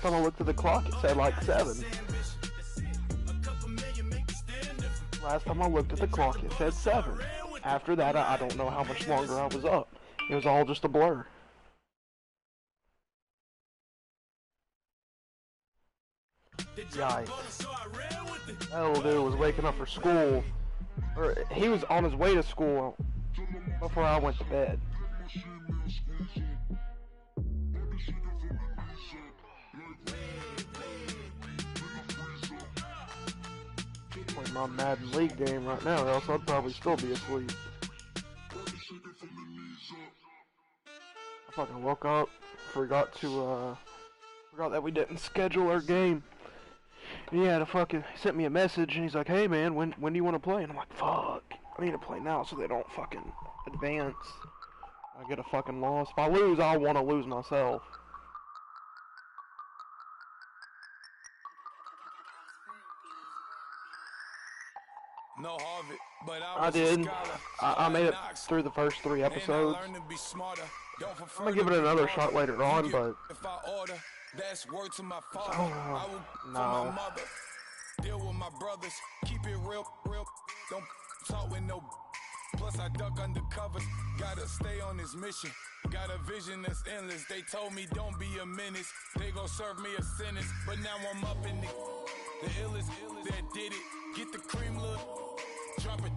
last time I looked at the clock, it said like 7. Last time I looked at the clock, it said 7. After that, I don't know how much longer I was up. It was all just a blur. Yikes. That little dude was waking up for school. Or he was on his way to school before I went to bed. Playing my Madden League game right now, or else I'd probably still be asleep. I fucking woke up, forgot that we didn't schedule our game. And he sent me a message, and he's like, "Hey man, when do you want to play?" And I'm like, "Fuck, I need to play now so they don't fucking advance. I get a fucking loss. If I lose, I want to lose myself." No Harvard, but I did. I made it through the first 3 episodes. I'm gonna give it another shot later on, but no. Deal with my brothers, keep it real, don't talk with no. Plus I duck under covers, gotta stay on this mission. Got a vision that's endless. They told me don't be a menace. They gon' serve me a sentence, but now I'm up in the illest that did it. Get the cream, look, drop it,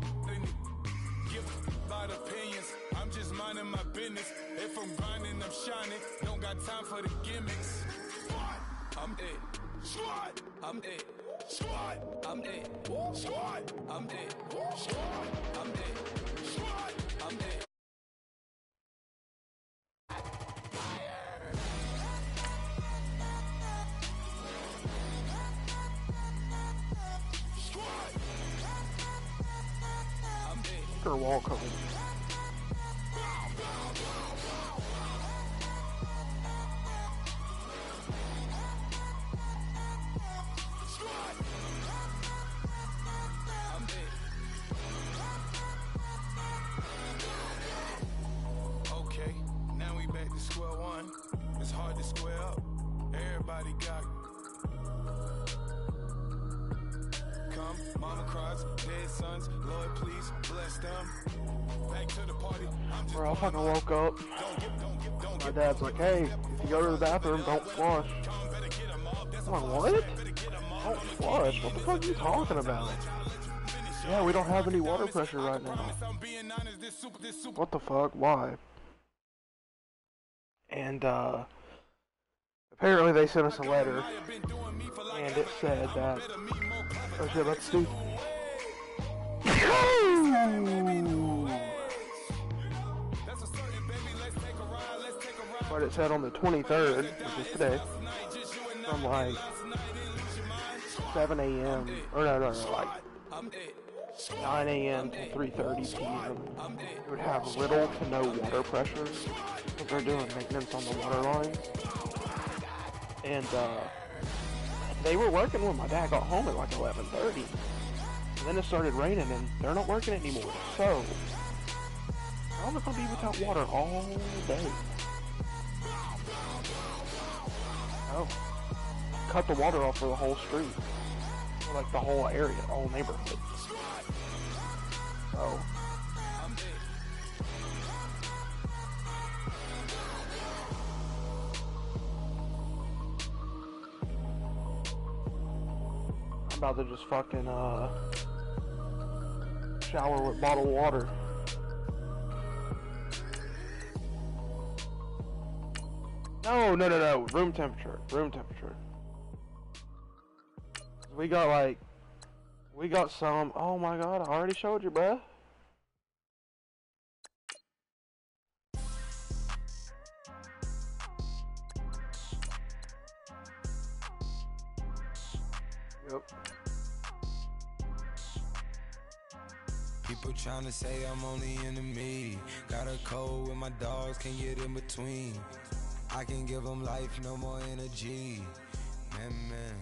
give about opinions. I'm just minding my business. If I'm grinding, I'm shining. Don't got time for the gimmicks. I'm it. Squad, I'm it. Squad, I'm it. Squad, I'm it. Squad, I'm it. Squad, I'm it. Or wall cover. Okay, now we back to square one. It's hard to square up. Everybody got come, mama cries, dead sons, Lord please bless them. Back to the party. Bro, I fucking woke up. My dad's like, "Hey, if you go to the bathroom, don't flush." I'm like, "What? Don't flush? What the fuck are you talking about?" "Yeah, we don't have any water pressure right now." What the fuck? Why? And apparently they sent us a letter, and it said that, oh shit, let's do. But it said on the 23rd, which is today, from like 7 a.m. or no, like 9 a.m. to 3:30 p.m. It would have little to no water pressure because they're doing maintenance on the water lines. And they were working when my dad got home at like 11:30. And then it started raining and they're not working anymore. So I'm gonna be without water all day. Oh, cut the water off for the whole street, or like the whole area, the whole neighborhood. So I'm about to just fucking shower with bottled water. No, room temperature. We got some, oh my god, I already showed you, bruh. Yep. People trying to say I'm on the enemy. Got a cold with my dogs, can't get in between. I can give them life, no more energy. Man,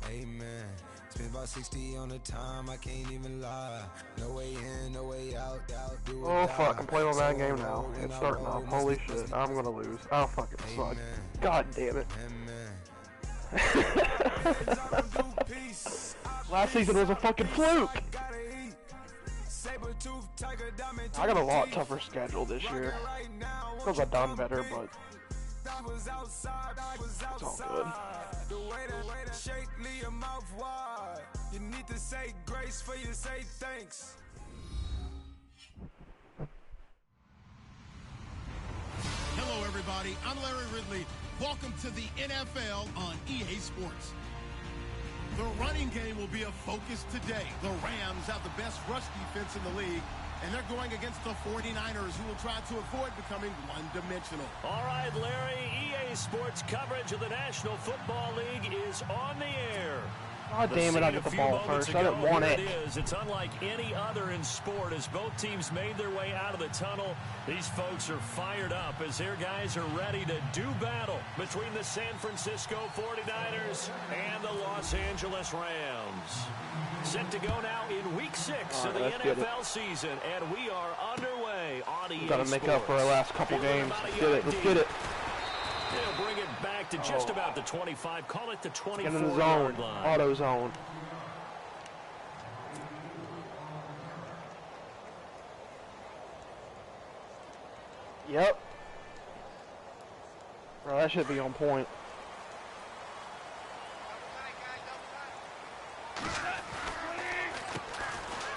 amen. Spent about 60 on the time, I can't even lie. No way in, no way out, do it. Oh fuck, I'm playing on that game now. It's starting off. Holy shit, I'm gonna lose. Oh fucking suck. God damn it. Last season was a fucking fluke. I got a lot tougher schedule this year. Because I've done better, but it's all good. You need to say grace for you say thanks. Hello, everybody. I'm Larry Ridley. Welcome to the NFL on EA Sports. The running game will be a focus today. The Rams have the best rush defense in the league, and they're going against the 49ers, who will try to avoid becoming one-dimensional. All right, Larry, EA Sports coverage of the National Football League is on the air. God damn it, I get the ball first. I didn't want it. It's unlike any other in sport as both teams made their way out of the tunnel. These folks are fired up as their guys are ready to do battle between the San Francisco 49ers and the Los Angeles Rams. Set to go now in Week 6 of the NFL season, and we are underway on EA Sports. Got to make up for our last couple games. Let's get it. Let's get it. They'll bring it back to just about the 25. Call it the 24-yard line. Auto zone. Yep. Bro, that should be on point.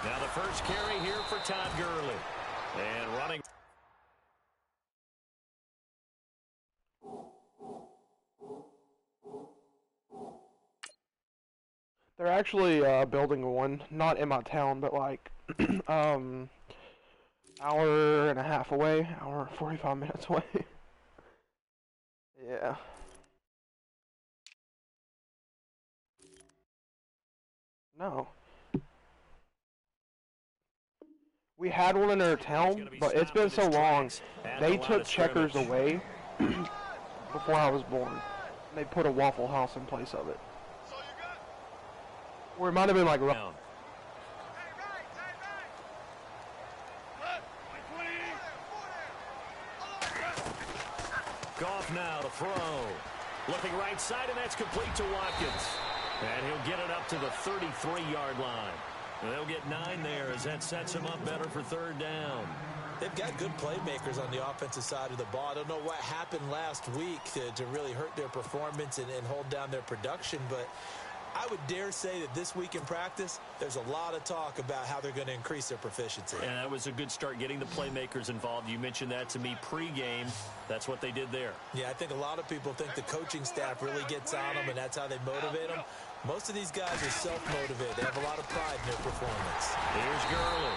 Now the first carry here for Todd Gurley. And running. They're actually building one, not in my town, but like hour and a half away, hour 45 minutes away. Yeah. No. We had one in our town, but it's been so long. They took Checkers away before I was born. They put a Waffle House in place of it. Or it might have been like down. Goff now to throw. Looking right side, and that's complete to Watkins. And he'll get it up to the 33-yard line. And they'll get 9 there as that sets him up better for third down. They've got good playmakers on the offensive side of the ball. I don't know what happened last week to really hurt their performance and hold down their production, but I would dare say that this week in practice, there's a lot of talk about how they're going to increase their proficiency. And that was a good start getting the playmakers involved. You mentioned that to me pregame. That's what they did there. Yeah, I think a lot of people think the coaching staff really gets on them, and that's how they motivate them. Most of these guys are self-motivated. They have a lot of pride in their performance. Here's Gurley.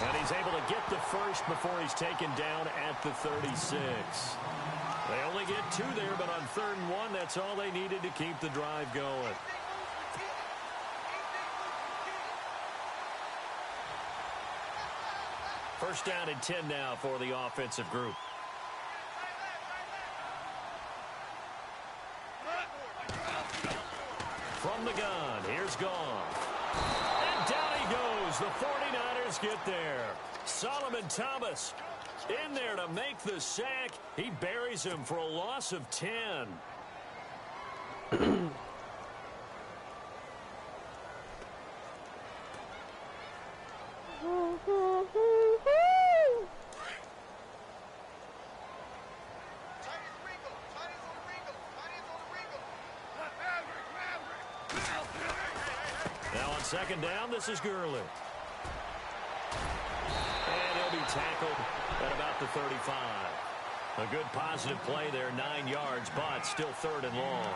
And he's able to get the first before he's taken down at the 36. They only get 2 there, but on 3rd and 1, that's all they needed to keep the drive going. First down and 10 now for the offensive group. From the gun, here's Goff. And down he goes. The 49ers get there. Solomon Thomas in there to make the sack. He buries him for a loss of 10. Now on 2nd down, this is Gurley. And he'll be tackled at about the 35. A good positive play there, 9 yards, but still 3rd and long.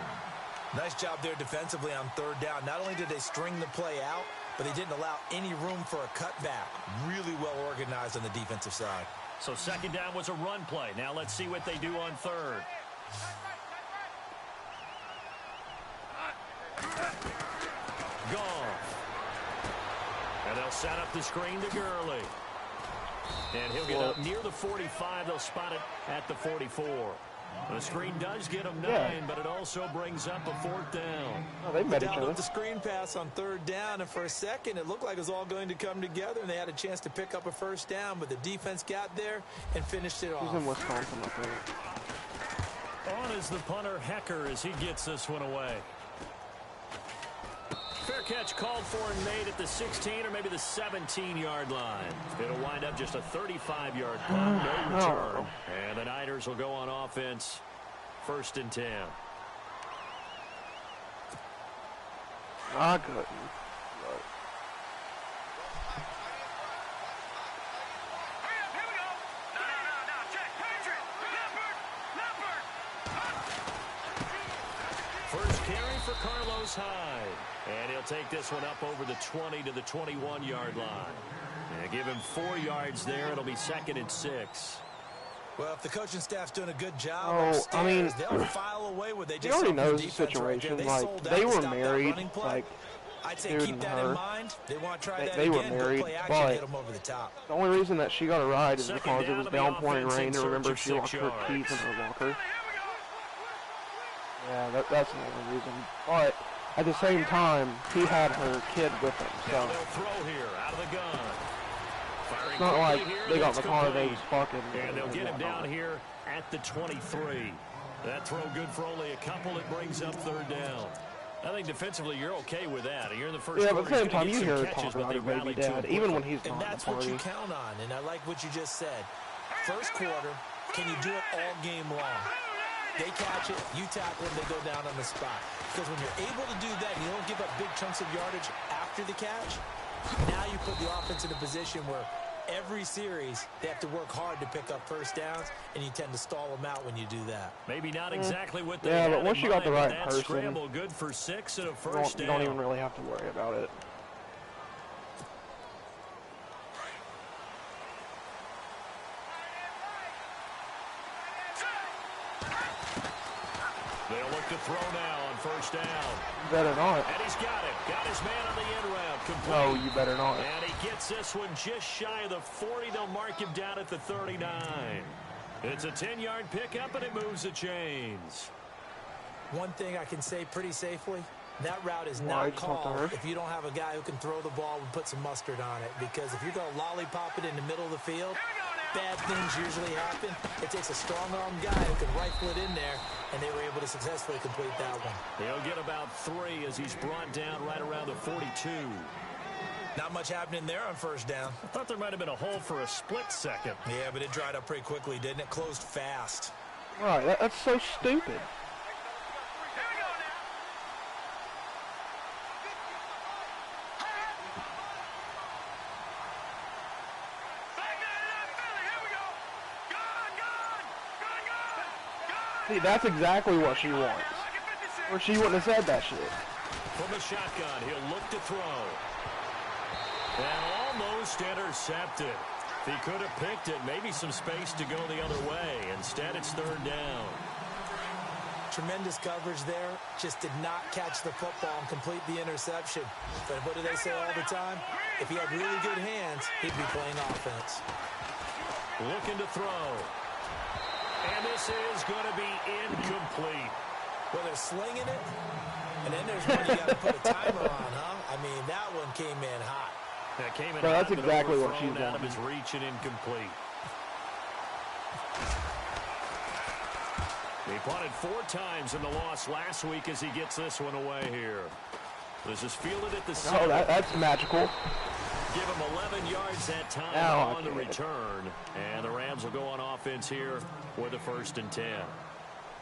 Nice job there defensively on 3rd down. Not only did they string the play out, but they didn't allow any room for a cutback. Really well organized on the defensive side. So 2nd down was a run play. Now let's see what they do on 3rd. Goff. And they'll set up the screen to Gurley. And he'll get up near the 45. They'll spot it at the 44. The screen does get him 9, but it also brings up a 4th down. Oh, they met each other. With the screen pass on 3rd down, and for a second, it looked like it was all going to come together, and they had a chance to pick up a 1st down, but the defense got there and finished it off. He's in Wisconsin, I think. On is the punter, Hecker, as he gets this one away. catch called for and made at the 16 or maybe the 17-yard line. It'll wind up just a 35-yard punt, no return. And the Niners will go on offense, 1st and 10. I couldn't. First carry for Carlos Hyde. And he'll take this one up over the 20 to the 21-yard line. And give him 4 yards there. It'll be 2nd and 6. Well, if the coaching staff's doing a good job upstairs, I mean, they'll file away where they just already knows the situation. Right, like, they were married, like, I'd say dude keep and that her. in mind. They want to try that They again, were married, play action, but hit them over the top. the only reason that she got a ride is because it was Second down to the downpouring offense rain. in To remember, search she of lost 6 her yards. keys in her locker. Yeah, that's the only reason. But at the same time, he had her kid with him, Now so they'll throw here out of the gun. Firing it's not like quickly here, they got in that's the car, they complete. was fucking. And they'll get him whatnot. down here at the 23. That throw good for only a couple. It brings up 3rd down. I think defensively you're okay with that. You're in the first Yeah, quarter. but at the same He's gonna time, get you some hear her catches, talk but about they her baby rallied to dad, him even when quickly. he's not And at the that's what you party. count on. And I like what you just said. First quarter, can you do it all game long? They catch it, you tackle them, they go down on the spot. Because when you're able to do that, and you don't give up big chunks of yardage after the catch, now you put the offense in a position where every series they have to work hard to pick up first downs, and you tend to stall them out when you do that. Maybe not exactly what they Yeah, had but once in you got the mind, right but that person, scramble good for 6 and a You first don't down. even really have to worry about it. They'll look to throw now on 1st down. You better not. And he's got it. Got his man on the end route. Complete. No, you better not. And he gets this one just shy of the 40. They'll mark him down at the 39. It's a 10-yard pickup, and it moves the chains. One thing I can say pretty safely, that route is Why, not just not to called her? if you don't have a guy who can throw the ball and put some mustard on it. Because if you're going to lollipop it in the middle of the field, bad things usually happen. It takes a strong-armed guy who can rifle it in there, and they were able to successfully complete that one. He'll get about 3 as he's brought down right around the 42. Not much happening there on 1st down. I thought there might have been a hole for a split second. Yeah, but it dried up pretty quickly, didn't it? Closed fast. Right, that's so stupid. See, that's exactly what she wants. Or she wouldn't have said that shit. From the shotgun, he'll look to throw. And almost intercepted. If he could have picked it, maybe some space to go the other way. Instead, it's 3rd down. Tremendous coverage there. Just did not catch the football and complete the interception. But what do they say all the time? If he had really good hands, he'd be playing offense. Looking to throw. And this is going to be incomplete. Well, they're slinging it, and then there's one you got to put a timer on, huh? I mean, that one came in hot. That came in Bro, that's hot, but exactly what overthrown she's out of wanting. his reach and incomplete. He punted 4 times in the loss last week as he gets this one away here. This is fielded at the center. Oh, that's magical. Give him 11 yards that time Now on the return. And the Rams will go on offense here with the 1st and 10.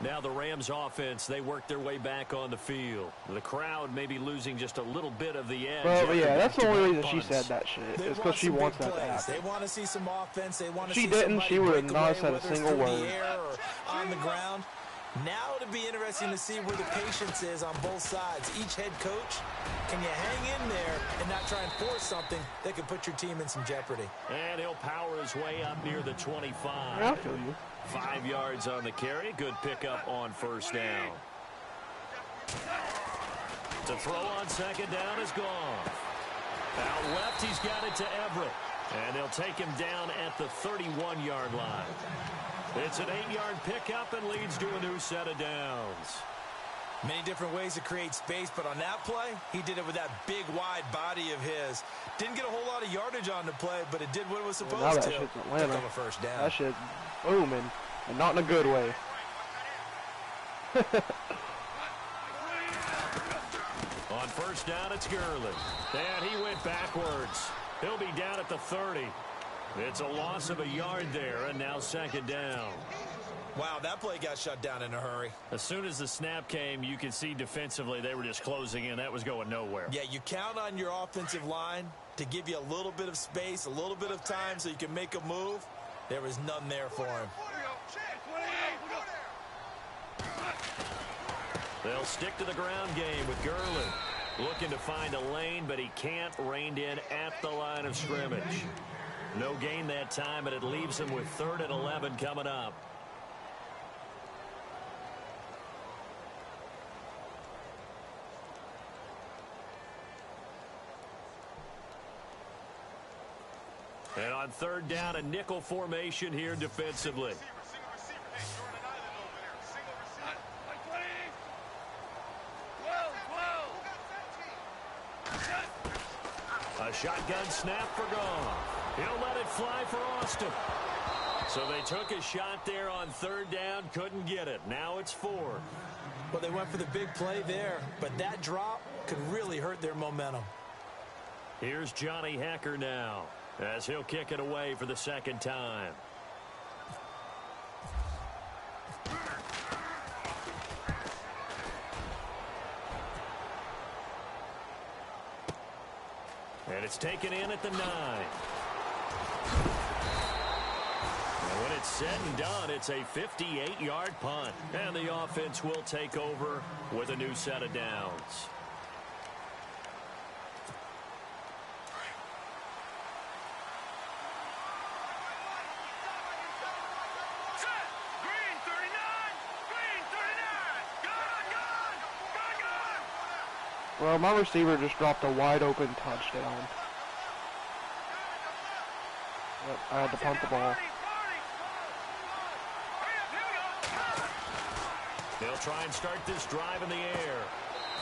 Now the Rams offense, they work their way back on the field. The crowd may be losing just a little bit of the edge. Well, after yeah, that's the only reason she punts. said that shit. They It's want because she some wants big that to plays. happen. They want to see some offense. They want to She see didn't. somebody She would have break not away, said a whether it's single through word. the air or on the ground. Now it'll be interesting to see where the patience is on both sides. Each head coach, can you hang in there and not try and force something that could put your team in some jeopardy? And he'll power his way up near the 25. Yeah, I feel you. 5 yards on the carry. Good pickup on 1st down. To throw on 2nd down is gone. Out left, he's got it to Everett. And they'll take him down at the 31-yard line. It's an 8-yard pickup and leads to a new set of downs. Many different ways to create space, but on that play, he did it with that big, wide body of his. Didn't get a whole lot of yardage on the play, but it did what it was supposed Now that to. shit's Pick Atlanta. up a 1st down. That shit's booming, and not in a good way. On first down, it's Gurley. And he went backwards. He'll be down at the 30. It's a loss of a yard there, and now second down. Wow, that play got shut down in a hurry. As soon as the snap came, you could see defensively they were just closing in. That was going nowhere. Yeah, you count on your offensive line to give you a little bit of space, a little bit of time so you can make a move. There was none there for him. They'll stick to the ground game with Gurley. Looking to find a lane, but he can't. Reined in at the line of scrimmage. No gain that time, and it leaves him with 3rd and 11 coming up. And on 3rd down, a nickel formation here defensively. A shotgun snap for Goff. He'll let it fly for Austin. So they took a shot there on 3rd down, couldn't get it. Now it's 4. Well, they went for the big play there, but that drop could really hurt their momentum. Here's Johnny Hecker now, as he'll kick it away for the 2nd time. And it's taken in at the 9. And when it's said and done, it's a 58-yard punt. And the offense will take over with a new set of downs. Well, my receiver just dropped a wide-open touchdown. Yep, I had to punt the ball. They'll try and start this drive in the air.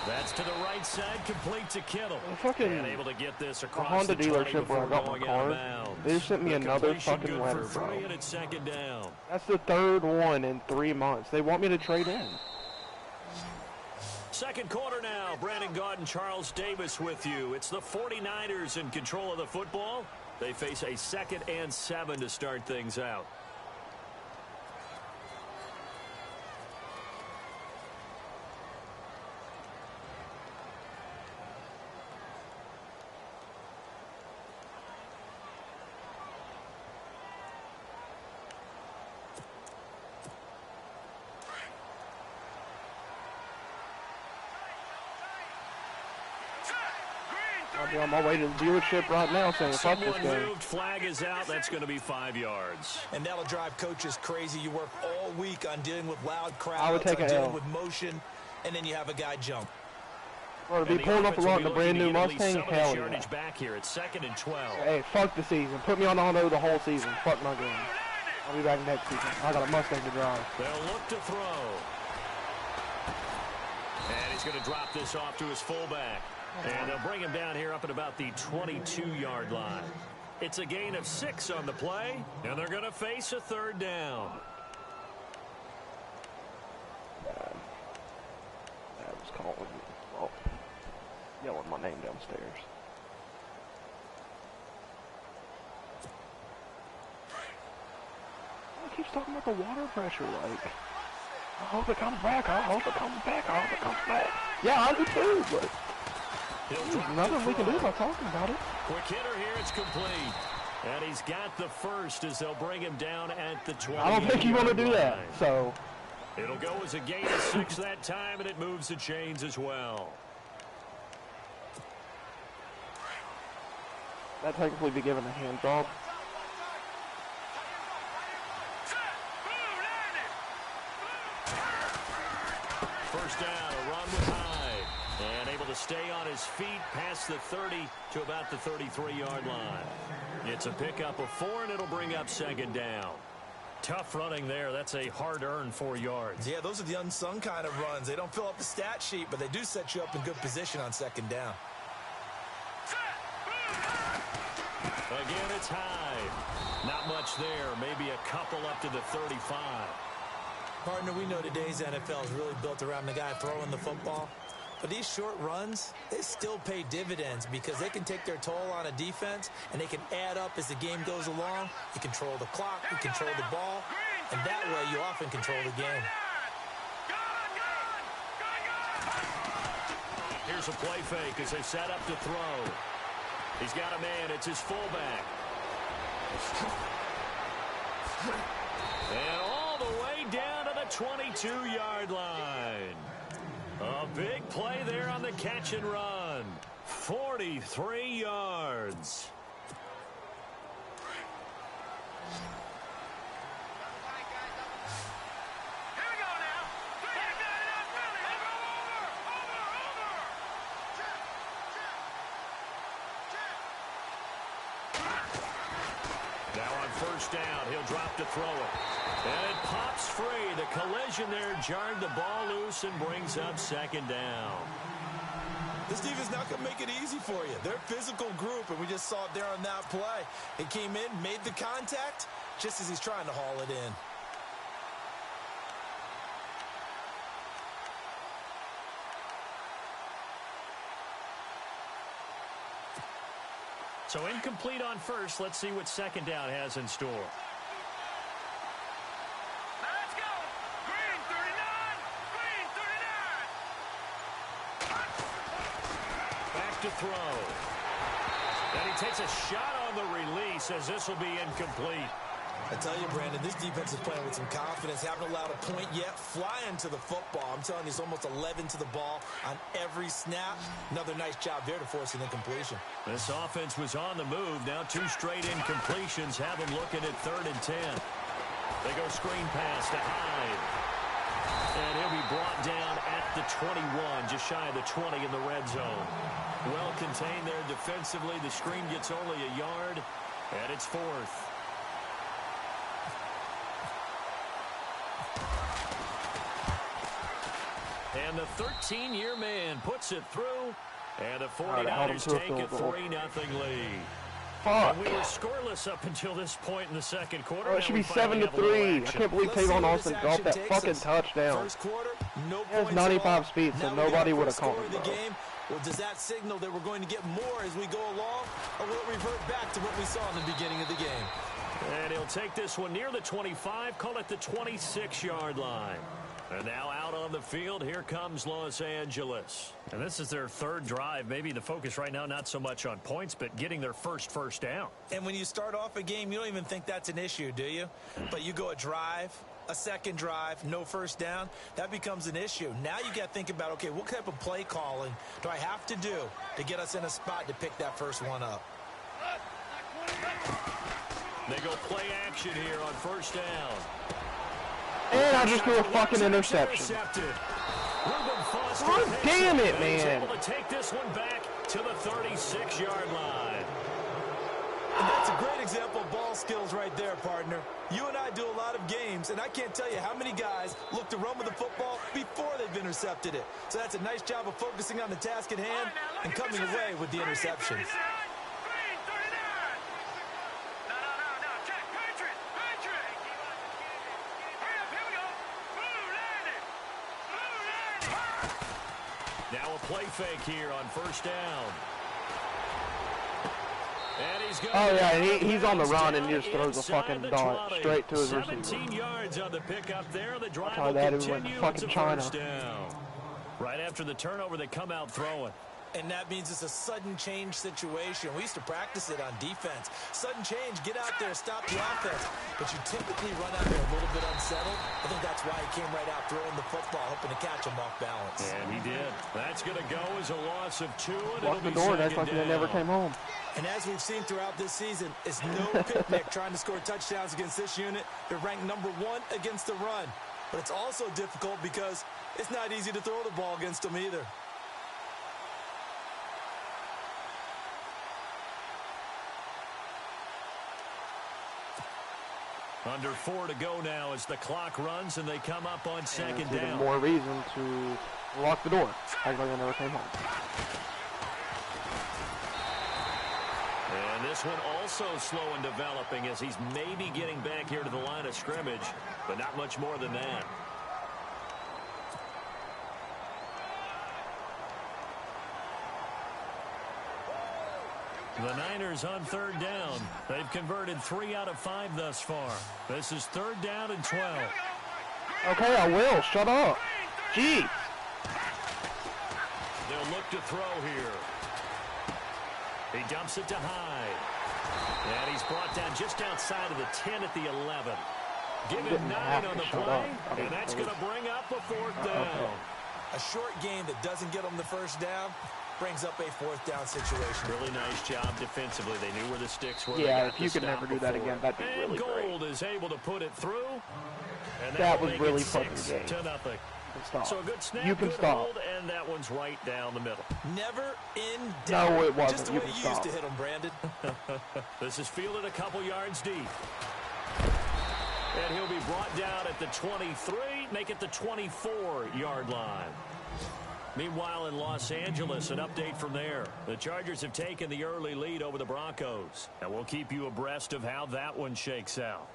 That's to the right side, complete to Kittle. And able to get this across Honda the dealership where I got my car, they just sent me another fucking letter, bro. And it's 2nd down. That's the 3rd one in 3 months. They want me to trade in. 2nd quarter now. Brandon Gaudin, Charles Davis with you. It's the 49ers in control of the football. They face a 2nd and 7 to start things out. I'll be on my way to the dealership right now saying, fuck this game. Moved, flag is out. That's going to be 5 yards. And that'll drive coaches crazy. You work all week on dealing with loud crowds, I would take on a dealing L. with motion, and then you have a guy jump. Or to be pulling up around the brand new Mustang, hell yeah. Back here. It's 2nd and 12. Hey, fuck the season. Put me on auto the whole season. Fuck my game. I'll be back next season. I got a Mustang to drive. They'll look to throw. And he's going to drop this off to his fullback. And they'll bring him down here up at about the 22-yard line. It's a gain of 6 on the play, and they're going to face a 3rd down. That was calling, well, yelling my name downstairs. He keeps talking about the water pressure, like, I hope it comes back, I hope it comes back, I hope it comes back. Yeah, I do too, but there's nothing we can do about talking about it. Quick hitter here, it's complete. And he's got the first as they'll bring him down at the 20. I don't think you want to do that, so. It'll go as a gain of 6 that time, and it moves the chains as well. That technically be given a hand job. First down, a run with Hyde. And able to stay on his feet past the 30 to about the 33-yard line. It's a pickup of 4, and it'll bring up 2nd down. Tough running there. That's a hard-earned 4 yards. Yeah, those are the unsung kind of runs. They don't fill up the stat sheet, but they do set you up in good position on 2nd down. Again, it's Hyde. Not much there. Maybe a couple up to the 35. Partner, we know today's NFL is really built around the guy throwing the football. But these short runs, they still pay dividends because they can take their toll on a defense, and they can add up as the game goes along. You control the clock, you control the ball, and that way you often control the game. Here's a play fake as they set up to throw. He's got a man. It's his fullback. And all the way down to the 22-yard line. A big play there on the catch and run. 43 yards. First down, he'll drop to throw it. And it pops free. The collision there jarred the ball loose and brings up second down. This defense not going to make it easy for you. They're a physical group, and we just saw it there on that play. It came in, made the contact, just as he's trying to haul it in. So incomplete on first. Let's see what second down has in store. Let's go. Green 39. Green 39. Back to throw. And he takes a shot on the release as this will be incomplete. I tell you, Brandon, this defense is playing with some confidence. Haven't allowed a point yet. Flying to the football. I'm telling you, it's almost 11 to the ball on every snap. Another nice job there to force an incompletion. This offense was on the move. Now 2 straight incompletions have them looking at 3rd and 10. They go screen pass to Hyde. And he'll be brought down at the 21, just shy of the 20 in the red zone. Well contained there defensively. The screen gets only a yard, and it's 4th. And the 13-year man puts it through, and the 49ers take a 3-0 lead. Fuck. And we were scoreless up until this point in the second quarter. Oh, it should be 7-3. I can't believe Tavon Austin dropped that fucking touchdown. First quarter, no he has 95 speed, so nobody would have called him. Well, does that signal that we're going to get more as we go along, or will it revert back to what we saw in the beginning of the game? And he'll take this one near the 25, call it the 26-yard line. And now out on the field, here comes Los Angeles. And this is their 3rd drive. Maybe the focus right now not so much on points, but getting their first down. And when you start off a game, you don't even think that's an issue, do you? But you go a drive, a second drive, no first down, that becomes an issue. Now you got to think about, okay, what type of play calling do I have to do to get us in a spot to pick that first one up? They go play action here on first down. And I just threw a fucking interception. God damn it, man. Able to take this one back to the 36-yard line. And that's a great example of ball skills right there, partner. You and I do a lot of games, and I can't tell you how many guys look to run with the football before they've intercepted it. So that's a nice job of focusing on the task at hand and coming away with the interceptions. Now a play fake here on first down. And he's going he's on the run and he just throws a fucking dart straight to his receiver. 17 yards on the pickup there. The drive will continue to first down. Right after the turnover, they come out throwing. And that means it's a sudden change situation. We used to practice it on defense. Sudden change, get out there, stop the offense. But you typically run out there a little bit unsettled. I think that's why he came right out throwing the football, hoping to catch him off balance. And he did. That's going to go as a loss of 2. Lock the door, that's like they never came home. And as we've seen throughout this season, it's no picnic trying to score touchdowns against this unit. They're ranked number 1 against the run. But it's also difficult because it's not easy to throw the ball against them either. Under 4 to go now as the clock runs and they come up on second down. Even more reason to lock the door. Like they never came home. And this one also slow in developing as he's maybe getting back here to the line of scrimmage, but not much more than that. The Niners on 3rd down. They've converted 3 out of 5 thus far. This is 3rd down and 12. Okay, I will. Shut up. Jeez. They'll look to throw here. He dumps it to Hyde. And he's brought down just outside of the 10 at the 11. Give him 9 on the play, and that's going to bring up a 4th down. A short gain that doesn't get them the 1st down brings up a 4th down situation. Really nice job defensively. They knew where the sticks were. Yeah, if you could never do that again, that'd be really great. Gold is able to put it through. And that was really fucking good. 6-0. Stop. So a good snap, you can good stop. hold, and that one's right down the middle. Never in doubt. No, it wasn't. Just the you way can you stop. used to hit him, Brandon. This is fielded a couple yards deep. And he'll be brought down at the 23, make it the 24-yard line. Meanwhile, in Los Angeles, an update from there. The Chargers have taken the early lead over the Broncos. And we'll keep you abreast of how that one shakes out.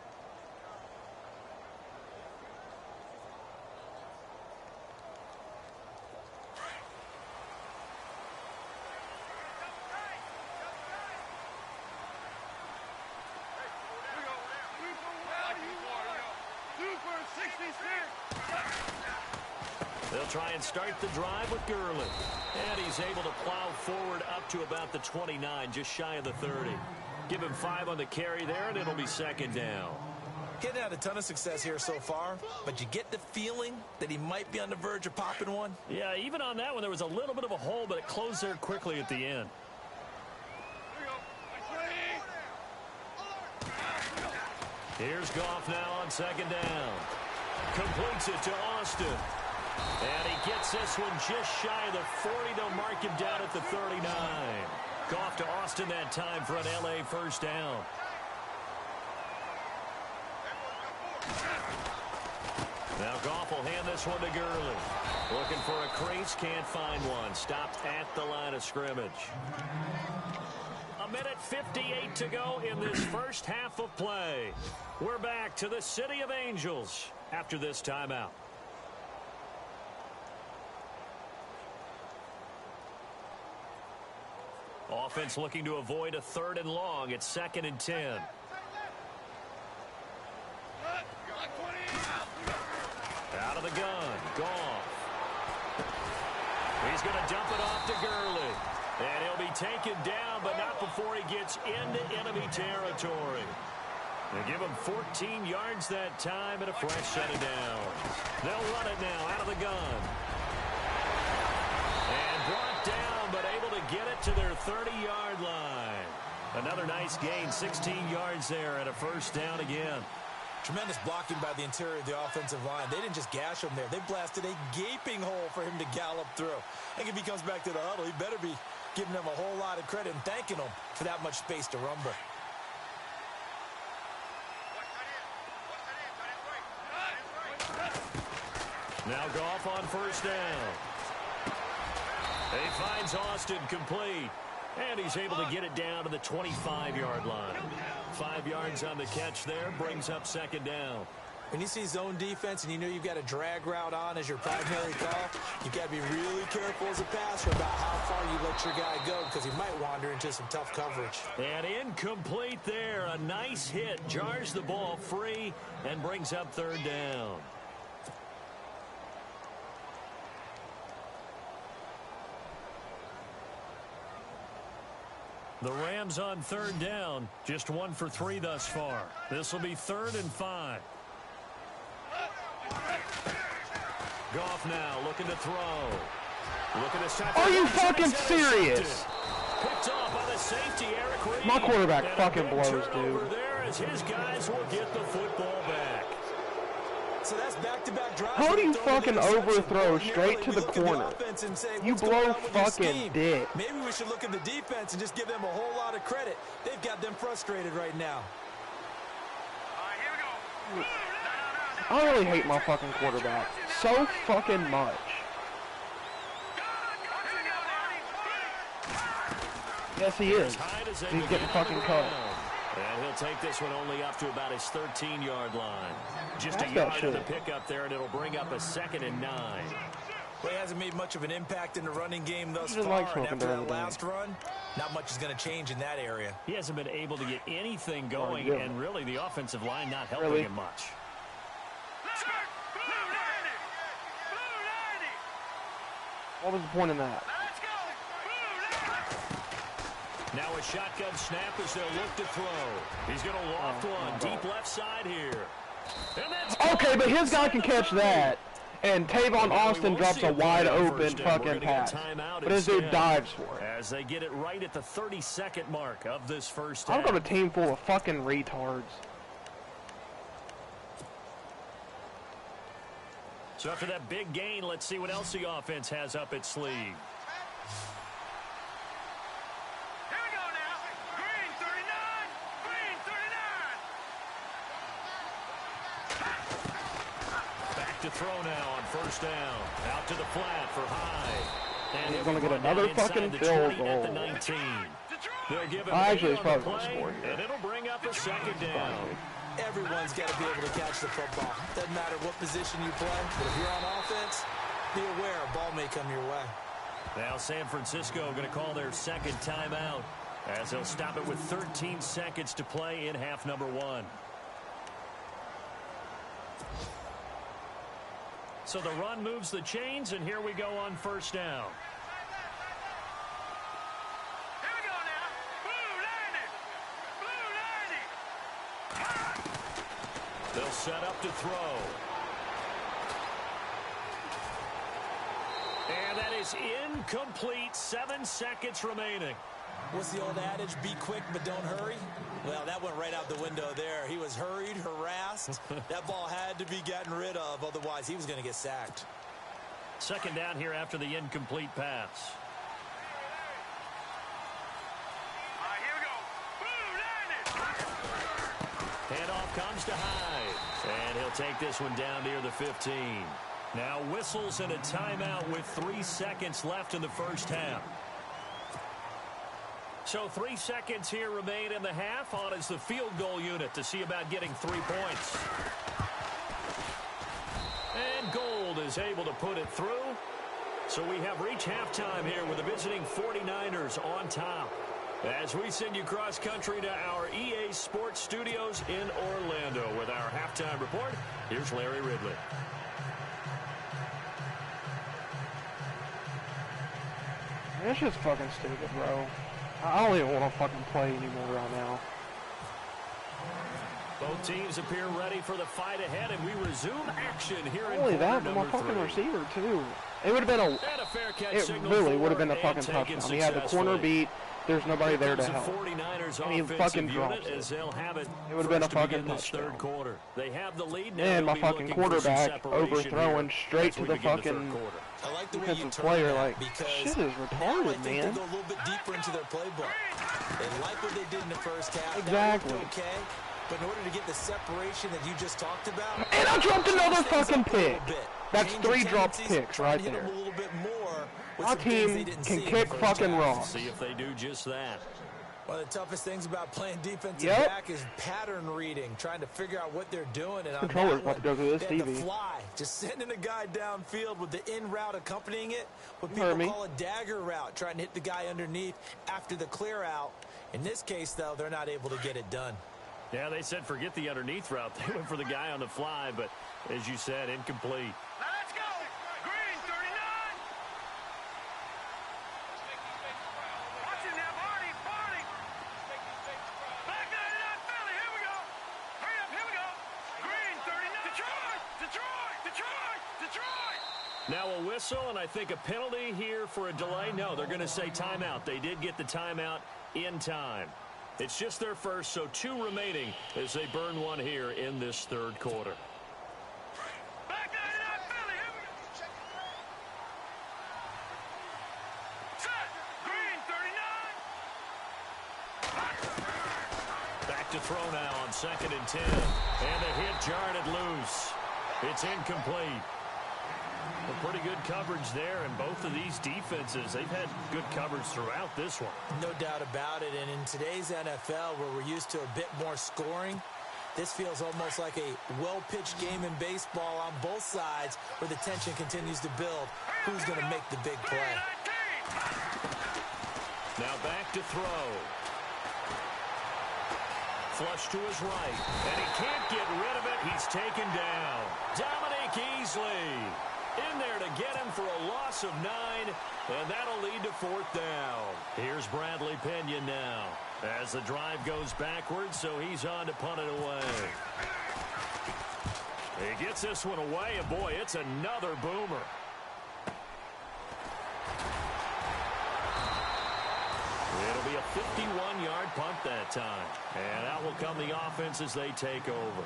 They'll try and start the drive with Gurley. And he's able to plow forward up to about the 29, just shy of the 30. Give him 5 on the carry there, and it'll be 2nd down. Getting had a ton of success here so far, but you get the feeling that he might be on the verge of popping one. Yeah, even on that one, there was a little bit of a hole, but it closed there quickly at the end. Here's Goff now on 2nd down. Completes it to Austin. And he gets this one just shy of the 40. They'll mark him down at the 39. Goff to Austin that time for an LA 1st down. Now Goff will hand this one to Gurley. Looking for a crease, can't find one. Stopped at the line of scrimmage. 1:58 to go in this first half of play. We're back to the City of Angels after this timeout. Offense looking to avoid a 3rd and long. It's 2nd and 10. Out of the gun. Goff. He's going to dump it off to Gurley. And he'll be taken down, but not before he gets into enemy territory. They give him 14 yards that time and a fresh set of downs. They'll run it now out of the gun. And brought down, but able to get it to their 30-yard line. Another nice gain, 16 yards there and a 1st down again. Tremendous blocking by the interior of the offensive line. They didn't just gash him there. They blasted a gaping hole for him to gallop through. I think if he comes back to the huddle, he better be giving them a whole lot of credit and thanking them for that much space to rumble. Now Goff on 1st down. He finds Austin complete. And he's able to get it down to the 25-yard line. 5 yards on the catch there, brings up 2nd down. When you see zone defense and you know you've got a drag route on as your primary call, you've got to be really careful as a passer about how far you let your guy go because he might wander into some tough coverage. And incomplete there. A nice hit. Jars the ball free and brings up 3rd down. The Rams on 3rd down. Just 1 for 3 thus far. This will be 3rd and 5. Goff now looking to throw. Looking to stop. Are you fucking serious? Picked off by the safety, Eric Reed. My quarterback and fucking blows, dude. There as his guys will get the football back. So that's back-to-back drives. How do you fucking overthrow straight to the corner? You blow fucking dick. Maybe we should look at the defense and just give them a whole lot of credit. They've got them frustrated right now. I really hate my fucking quarterback so fucking much. Yes, he is. He's getting fucking cut. And he'll take this one only up to about his 13-yard line. Just a yard of the pickup there, and it'll bring up a 2nd and 9. Well, he hasn't made much of an impact in the running game thus Just far, like and after that last run, not much is going to change in that area. He hasn't been able to get anything going, and really the offensive line not helping him much. What was the point in that? Now a shotgun snap as they'll look to throw. He's going to loft one deep left side here. And that's okay, but his guy can catch that. And Tavon Austin drops a wide open fucking pass. But his dude dives for it. As they get it right at the 32nd mark of this first I've half. got a team full of fucking retards. So after that big gain, let's see what else the offense has up its sleeve. To throw now on first down. Out to the flat for High. And he's going to get another fucking field goal. At the 19. They'll give him actually, it's probably going to score here. And it'll bring up a second down. Everyone's got to be able to catch the football. Doesn't matter what position you play, but if you're on offense, be aware a ball may come your way. Now San Francisco going to call their second timeout as they'll stop it with 13 seconds to play in half number 1. So the run moves the chains, and here we go on first down. Here we go now. Blue 90. They'll set up to throw. And that is incomplete. 7 seconds remaining. What's the old adage? Be quick, but don't hurry. Well, that went right out the window there. He was hurried, harassed. That ball had to be gotten rid of, otherwise he was going to get sacked. Second down here after the incomplete pass. All right, here we go. Blue 90. Handoff comes to Hyde. And he'll take this one down near the 15. Now whistles and a timeout with 3 seconds left in the first half. So 3 seconds here remain in the half. On is the field goal unit to see about getting 3 points. And Gold is able to put it through. So we have reached halftime here with the visiting 49ers on top. As we send you cross country to our EA Sports Studios in Orlando with our halftime report, here's Larry Ridley. It's just fucking stupid, bro. I don't even want to fucking play anymore right now. Both teams appear ready for the fight ahead, and we resume action here in Only that, quarter but my number fucking 3. receiver, too. It would have been And a fair catch it signal really would have for been a and fucking taken touchdown. He had the corner successfully. beat. There's nobody there to Here comes help. the 49ers And he offensive fucking unit drops it. as they'll have it. It would have been a first to fucking begin this touchdown. third quarter. They have the lead now. And my They'll be fucking looking for some quarterback separation overthrowing here straight as to we the begin fucking quarter. I like the way you defensive turn player. that Like, because shit is now I retarded, think they man. go a little bit deeper into their playbook. They like what they did in the first half. Exactly. That looked okay, but in order to get the separation that you just talked about, And I dropped another fucking pick. That's Change 3 your dropped tendencies, picks try right and hit there. them a little bit more with My some things they team didn't can see in the kick first fucking half. rocks. See if they do just that. One of the toughest things about playing defensive Yep. back is pattern reading, trying to figure out what they're doing. And on Controller's that about to go through this they had to TV. fly, just sending a guy downfield with the in route accompanying it, what You heard people me. call a dagger route, trying to hit the guy underneath after the clear out. In this case, though, they're not able to get it done. Yeah, they said forget the underneath route. They went for the guy on the fly, but as you said, incomplete. Now let's go. Green 39. Watch it now, Barney. Back 99 Philly. Here we go. Hurry up. Here we go. Green 39. Detroit. Now a whistle, and I think a penalty here for a delay. No, they're going to say timeout. They did get the timeout in time. It's just their first, so 2 remaining as they burn one here in this third quarter. Back 99 Philly. Here we go. Set. Green 39. Back to throw now on 2nd and 10. And the hit jarred it loose. It's incomplete. A pretty good coverage there, and both of these defenses, they've had good coverage throughout this one. No doubt about it. And in today's NFL, where we're used to a bit more scoring, This feels almost like a well-pitched game in baseball on both sides where the tension continues to build. Who's going to make the big play? Now back to throw. Flush to his right, and he can't get rid of it. He's taken down. Dominic Easley in there to get him for a loss of 9, and that'll lead to 4th down. Here's Bradley Pena now as the drive goes backwards, so he's on to punt it away. He gets this one away, and boy, it's another boomer. It'll be a 51-yard punt that time. And out will come the offense as they take over.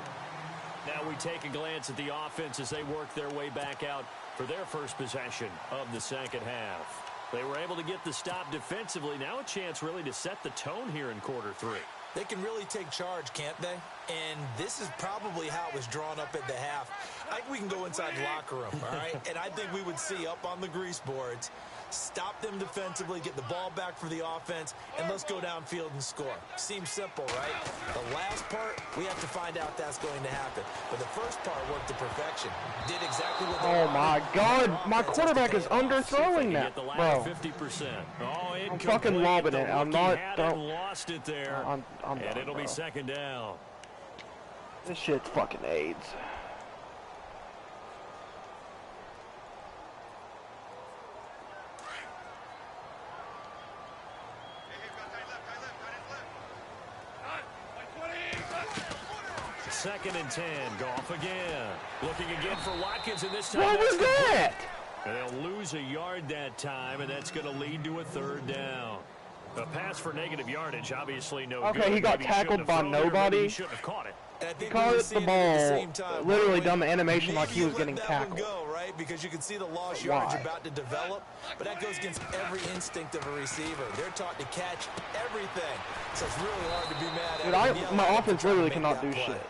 Now we take a glance at the offense as they work their way back out for their first possession of the second half. They were able to get the stop defensively. Now a chance really to set the tone here in quarter 3. They can really take charge, can't they? And this is probably how it was drawn up at the half. I think we can go inside the locker room, all right? And I think we would see up on the grease boards, stop them defensively, get the ball back for the offense, and let's go downfield and score. Seems simple, right? The last part, we have to find out that's going to happen. But the first part worked to perfection. Did exactly what they wanted. Oh, my God. My quarterback is underthrowing that, bro. 50%. Oh, I'm fucking lobbing it. I'm not. Lost it there. I'm and done, it'll bro. be 2nd down. This shit's fucking AIDS. Second and 10. Goff again. Looking again for Watkins, and this time. What was that? And they'll lose a yard that time, and that's going to lead to a 3rd down. A pass for negative yardage, obviously no good. Okay, he got Maybe tackled by nobody. He shouldn't have caught it. He caught the ball, literally done the animation like he was getting tackled. Go, right? Because you can see the lost yards about to develop, but that goes against every instinct of a receiver. They're taught to catch everything, so it's really hard to be mad at. Dude, my offense literally cannot do shit.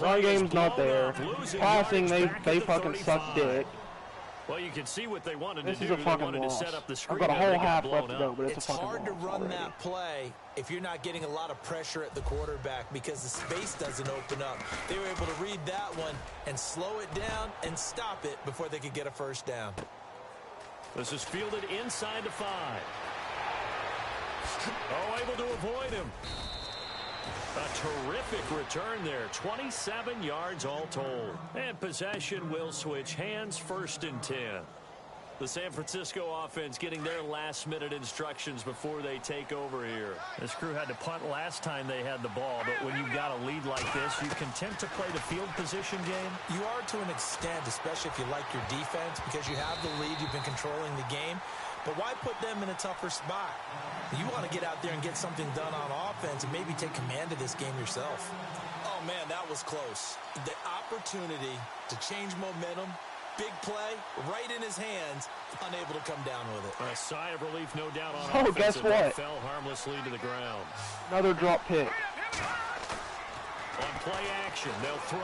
Run game's not there. Passing, they fucking suck dick. Well, you can see what they wanted this to is do. a fucking loss. I've got a whole half left to go, but it's a fucking hard to run already. that play if you're not getting a lot of pressure at the quarterback because the space doesn't open up. They were able to read that one and slow it down and stop it before they could get a 1st down. This is fielded inside the 5. Oh, able to avoid him. A terrific return there. 27 yards all told. And possession will switch hands. 1st and 10. The San Francisco offense getting their last-minute instructions before they take over here. This crew had to punt last time they had the ball, but when you've got a lead like this, you content to play the field position game? You are to an extent, especially if you like your defense, because you have the lead, you've been controlling the game. But why put them in a tougher spot? You want to get out there and get something done on offense and maybe take command of this game yourself. Oh, man, that was close. The opportunity to change momentum, big play, right in his hands, unable to come down with it. A sigh of relief, no doubt, on Oh, offense. guess what? Fell harmlessly to the ground. Another drop pick. On play action, they'll throw.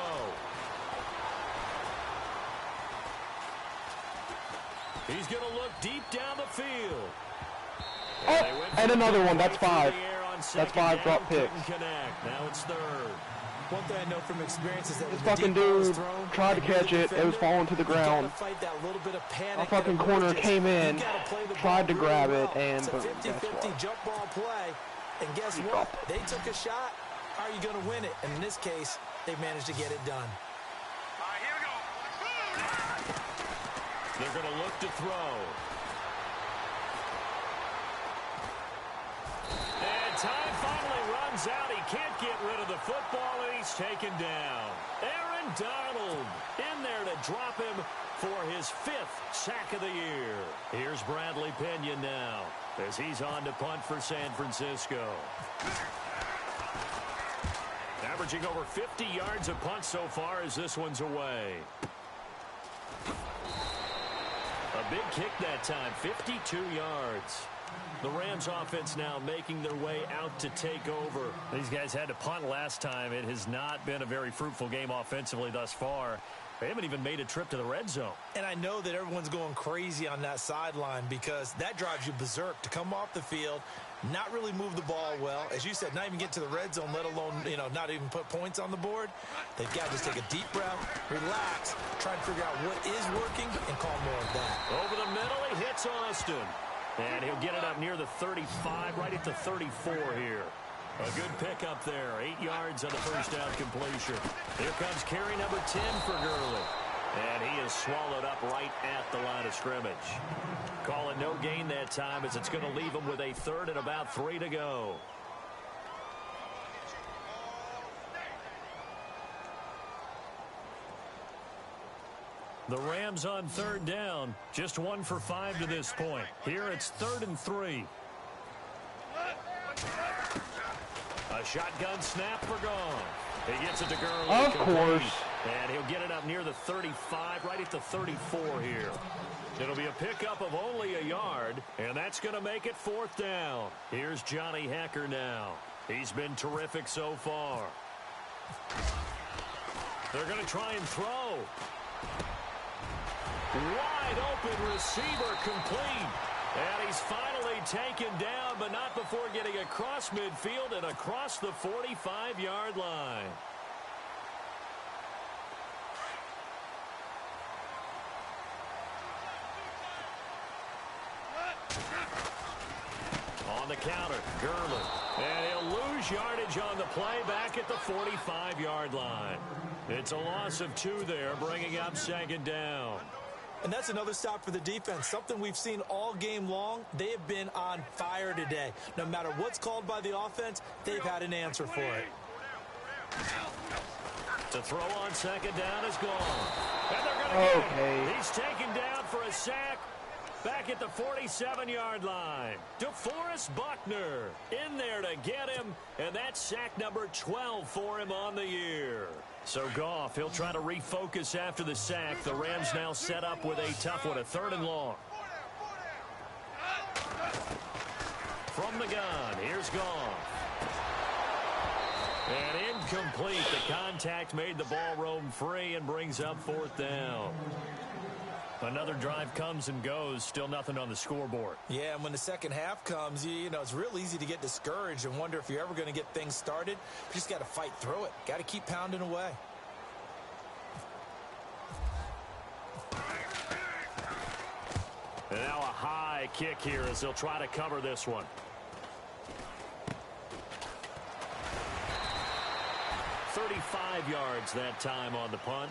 He's going to look deep down the field. Oh, and another one. That's 5. That's 5 drop picks. Now it's 3rd. One thing I know from experience is that This fucking dude tried to catch it. It was falling to the ground. A fucking corner came in, tried to grab it, and boom, guess what? Jump ball play. And guess what? They took a shot. How are you going to win it? And in this case, they managed to get it done. They're going to look to throw. And time finally runs out. He can't get rid of the football, and he's taken down. Aaron Donald in there to drop him for his 5th sack of the year. Here's Bradley Pena now as he's on to punt for San Francisco. Averaging over 50 yards a punt so far as this one's away. A big kick that time, 52 yards. The Rams offense now making their way out to take over. These guys had to punt last time. It has not been a very fruitful game offensively thus far. They haven't even made a trip to the red zone. And I know that everyone's going crazy on that sideline because that drives you berserk to come off the field, not really move the ball well. As you said, not even get to the red zone, let alone, not even put points on the board. They've got to just take a deep breath, relax, try and figure out what is working, and call more of that. Over the middle, he hits Austin. And he'll get it up near the 35, right at the 34 here. A good pickup there. 8 yards on the first down completion. Here comes carry number 10 for Gurley. And he is swallowed up right at the line of scrimmage. Call it no gain that time as it's going to leave him with a third and about 3 to go. The Rams on third down. Just 1 for 5 to this point. Here it's 3rd and 3. A shotgun snap for Gone. He gets it to Gurley. Of course. And he'll get it up near the 35, right at the 34 here. It'll be a pickup of only a yard, and that's going to make it 4th down. Here's Johnny Hecker now. He's been terrific so far. They're going to try and throw. Wide open receiver complete. And he's finally taken down, but not before getting across midfield and across the 45-yard line. On the counter, Gurley. And he'll lose yardage on the play back at the 45-yard line. It's a loss of 2 there, bringing up 2nd down. And that's another stop for the defense, something we've seen all game long. They have been on fire today. No matter what's called by the offense, they've had an answer for it. To throw on 2nd down is gone. And they're going to get him. He's taken down for a sack back at the 47-yard line. DeForest Buckner in there to get him, and that's sack number 12 for him on the year. So Goff, he'll try to refocus after the sack. The Rams now set up with a tough one, a 3rd and long. From the gun, here's Goff. And incomplete. The contact made the ball roam free and brings up 4th down. Another drive comes and goes, still nothing on the scoreboard. Yeah, and when the second half comes, it's real easy to get discouraged and wonder if you're ever going to get things started. You just got to fight through it. Got to keep pounding away. And now a high kick here as they'll try to cover this one. 35 yards that time on the punt.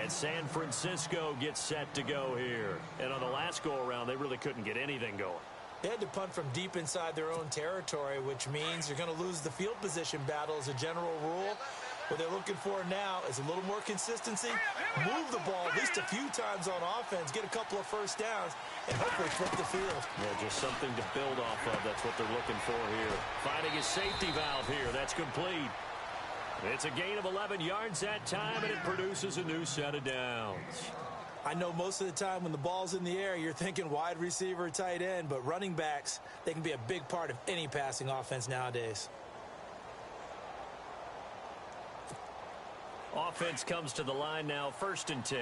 And San Francisco gets set to go here. And on the last go-around, they really couldn't get anything going. They had to punt from deep inside their own territory, which means you're going to lose the field position battle as a general rule. What they're looking for now is a little more consistency, move the ball at least a few times on offense, get a couple of first downs, and hopefully flip the field. Yeah, just something to build off of. That's what they're looking for here. Finding a safety valve here. That's complete. It's a gain of 11 yards that time, and it produces a new set of downs. I know most of the time when the ball's in the air, you're thinking wide receiver, tight end, but running backs, they can be a big part of any passing offense nowadays. Offense comes to the line now, 1st and 10.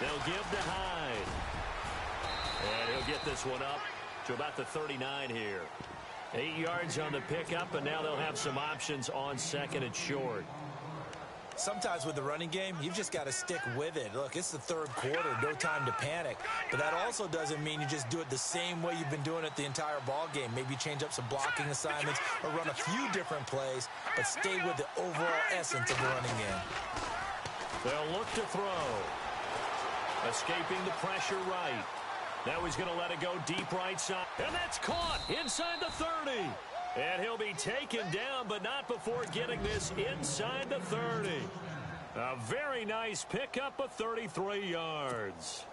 They'll give to Hyde. And he'll get this one up to about the 39 here. 8 yards on the pickup, and now they'll have some options on 2nd and short. Sometimes with the running game, you've just got to stick with it. Look, it's the 3rd quarter, no time to panic. But that also doesn't mean you just do it the same way you've been doing it the entire ball game. Maybe change up some blocking assignments or run a few different plays, but stay with the overall essence of the running game. They'll look to throw. Escaping the pressure right. Now he's going to let it go deep right side. And that's caught inside the 30. And he'll be taken down, but not before getting this inside the 30. A very nice pickup of 33 yards.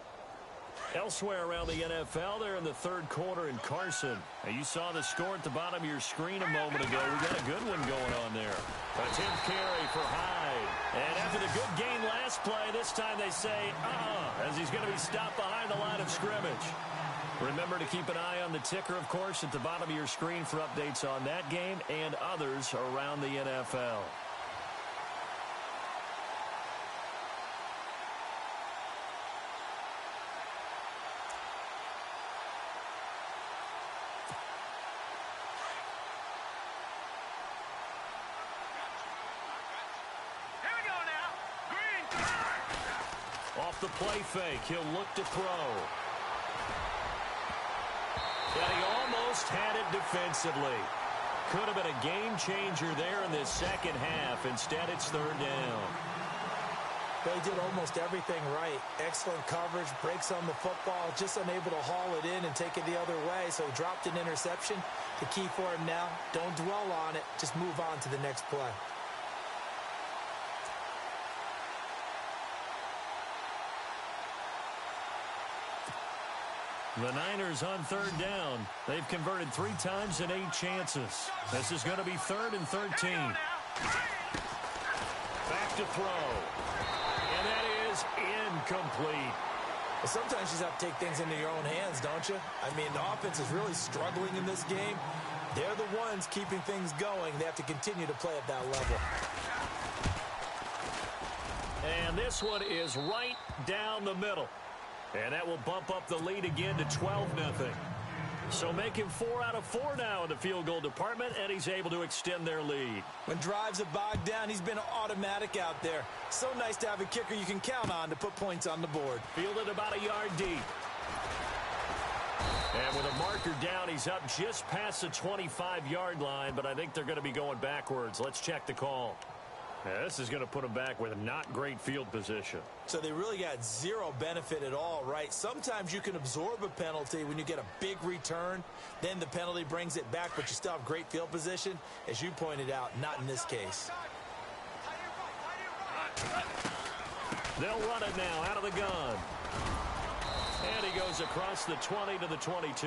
Elsewhere around the NFL, they're in the 3rd quarter in Carson. Now you saw the score at the bottom of your screen a moment ago. We got a good one going on there. A 10th carry for Hyde. And after the good gain last play, this time they say, as he's going to be stopped behind the line of scrimmage. Remember to keep an eye on the ticker, of course, at the bottom of your screen for updates on that game and others around the NFL. Off the play fake, he'll look to throw. And he almost had it defensively. Could have been a game changer there in this second half. Instead, it's third down. They did almost everything right. Excellent coverage, breaks on the football, just unable to haul it in and take it the other way. So he dropped an interception. The key for him now, don't dwell on it. Just move on to the next play. The Niners on third down. They've converted 3 times in 8 chances. This is going to be 3rd and 13. Back to throw. And that is incomplete. Well, sometimes you just have to take things into your own hands, don't you? I mean, the offense is really struggling in this game. They're the ones keeping things going. They have to continue to play at that level. And this one is right down the middle. And that will bump up the lead again to 12-0. So making 4 out of 4 now in the field goal department, and he's able to extend their lead. When drives are bogged down, he's been automatic out there. So nice to have a kicker you can count on to put points on the board. Fielded about a yard deep. And with a marker down, he's up just past the 25-yard line, but I think they're going to be going backwards. Let's check the call. Yeah, this is going to put them back with not great field position. So they really got zero benefit at all, right? Sometimes you can absorb a penalty when you get a big return. Then the penalty brings it back, but you still have great field position. As you pointed out, not in this case. They'll run it now out of the gun. And he goes across the 20 to the 22.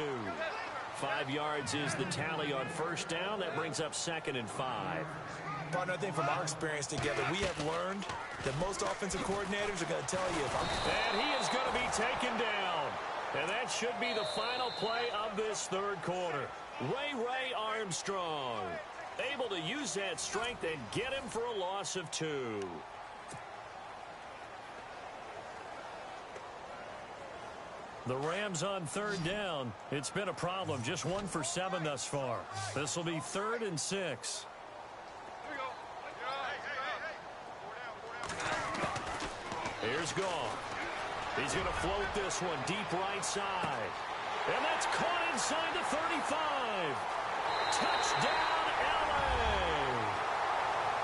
5 yards is the tally on first down. That brings up 2nd and 5. Partner, I think from our experience together, we have learned that most offensive coordinators are going to tell you if I'm... And he is going to be taken down. And that should be the final play of this third quarter. Ray Armstrong able to use that strength and get him for a loss of 2. The Rams on third down. It's been a problem. Just 1 for 7 thus far. This will be 3rd and 6. Here's Goff. He's going to float this one deep right side. And that's caught inside the 35. Touchdown, L.A.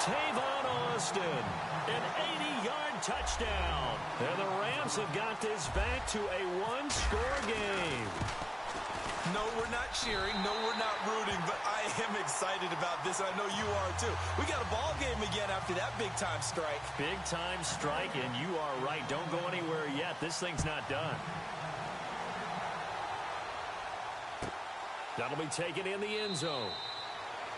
Tavon Austin. An 80-yard touchdown. And the Rams have got this back to a 1-score game. No, we're not cheering. No, we're not rooting. But I am excited about this. I know you are, too. We got a ball game again after that big-time strike. Big-time strike, and you are right. Don't go anywhere yet. This thing's not done. That'll be taken in the end zone.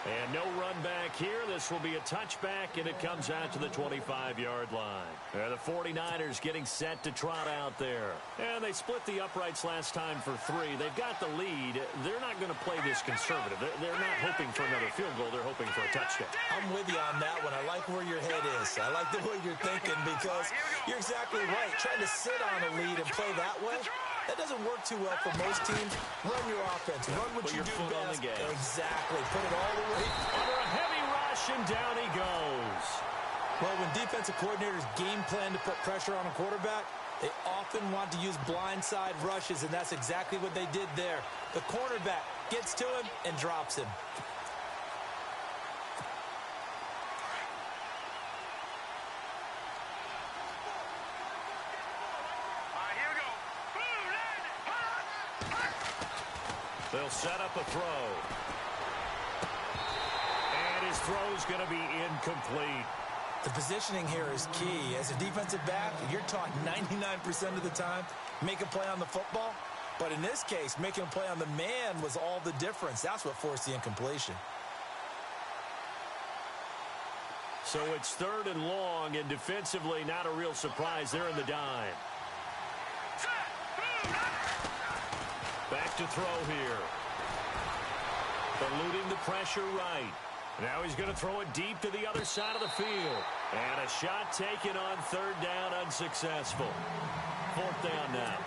And no run back here. This will be a touchback, and it comes out to the 25-yard line. The 49ers getting set to trot out there. And they split the uprights last time for 3. They've got the lead. They're not going to play this conservative. They're not hoping for another field goal. They're hoping for a touchdown. I'm with you on that one. I like where your head is. I like the way you're thinking because you're exactly right. Trying to sit on a lead and play that way, that doesn't work too well for most teams. Run your offense. Run what you do best. Exactly. Put it all the way. Under a heavy rush, and down he goes. Well, when defensive coordinators game plan to put pressure on a quarterback, they often want to use blindside rushes, and that's exactly what they did there. The cornerback gets to him and drops him. They'll set up a throw. And his throw's going to be incomplete. The positioning here is key. As a defensive back, you're taught 99% of the time, make a play on the football. But in this case, making a play on the man was all the difference. That's what forced the incompletion. So it's 3rd and long, and defensively not a real surprise. They're in the dime. Back to throw here. Eluding the pressure right. Now he's going to throw it deep to the other side of the field. And a shot taken on third down, unsuccessful. Fourth down now.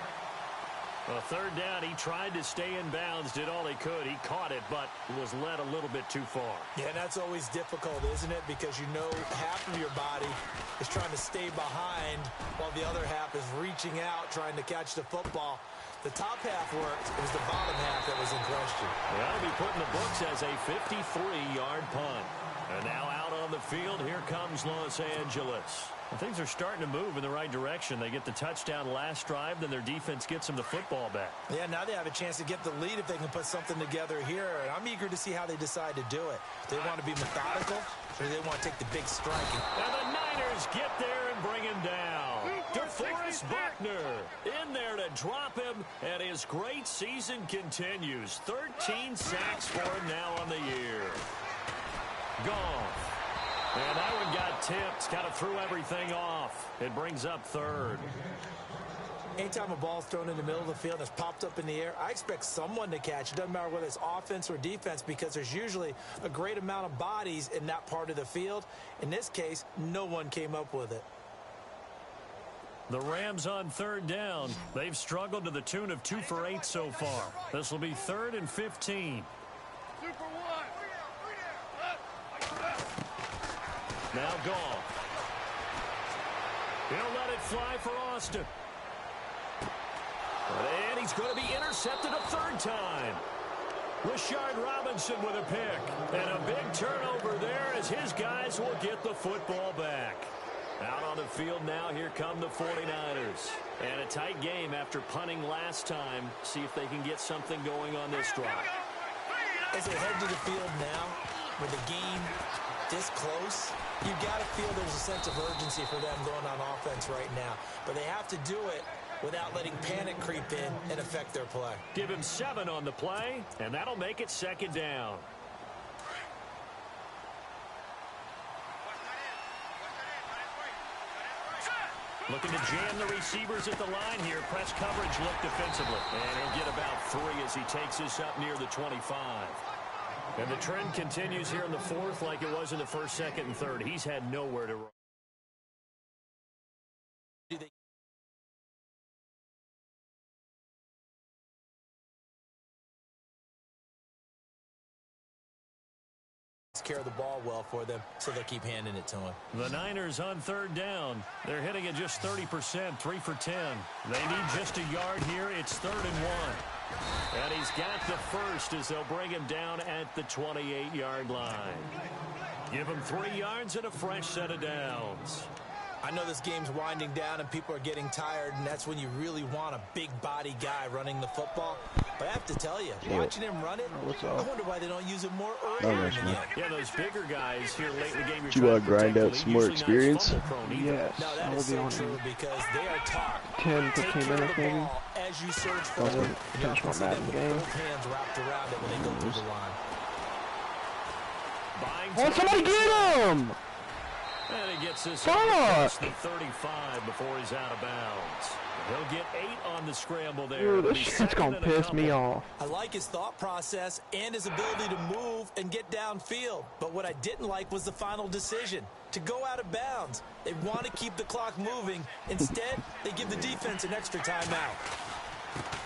Well, third down, he tried to stay in bounds, did all he could. He caught it, but was led a little bit too far. Yeah, and that's always difficult, isn't it? Because you know half of your body is trying to stay behind while the other half is reaching out, trying to catch the football. The top half worked. It was the bottom half that was in question. That'll be put in the books as a 53-yard punt. And now out on the field, here comes Los Angeles. And things are starting to move in the right direction. They get the touchdown last drive, then their defense gets them the football back. Yeah, now they have a chance to get the lead if they can put something together here. And I'm eager to see how they decide to do it. They want to be methodical, or they want to take the big strike. And the Niners get there and bring him down. DeForest Buckner in there to drop him, and his great season continues. 13 sacks for him now on the year. Goff. And that one got tipped, kind of threw everything off. It brings up third. Anytime a ball's thrown in the middle of the field and it's popped up in the air, I expect someone to catch. It doesn't matter whether it's offense or defense, because there's usually a great amount of bodies in that part of the field. In this case, no one came up with it. The Rams on third down. They've struggled to the tune of 2 for 8 so far. This will be 3rd and 15. Now Goff. He'll let it fly for Austin. And he's going to be intercepted a third time. Rashard Robinson with a pick. And a big turnover there as his guys will get the football back. Out on the field now, here come the 49ers. And a tight game after punting last time. See if they can get something going on this drive. As they head to the field now, with the game this close, you got to feel there's a sense of urgency for them going on offense right now. But they have to do it without letting panic creep in and affect their play. Give him 7 on the play, and that'll make it 2nd down. Looking to jam the receivers at the line here. Press coverage look defensively. And he'll get about 3 as he takes this up near the 25. And the trend continues here in the 4th like it was in the 1st, 2nd, and 3rd. He's had nowhere to run. Care of the ball well for them, so they'll keep handing it to him. The Niners on third down. They're hitting at just 30%, 3 for 10. They need just a yard here. It's 3rd and 1. And he's got the first as they'll bring him down at the 28-yard line. Give him 3 yards and a fresh set of downs. I know this game's winding down and people are getting tired, and that's when you really want a big body guy running the football. But I have to tell you, watching him run it, I wonder why they don't use it more early. Yeah, those bigger guys here late in the game. You want to grind out some more experience? Yes, no, that is so true because they are taught 10, 15 minutes maybe. As you search for it, finish my Madden game. Both hands wrapped around it when they go through the line. Oh, somebody get him! And he gets this across the 35 before he's out of bounds. He'll get 8 on the scramble there. Dude, this shit's gonna piss me off. I like his thought process and his ability to move and get downfield. But what I didn't like was the final decision, to go out of bounds. They want to keep the clock moving. Instead, they give the defense an extra timeout.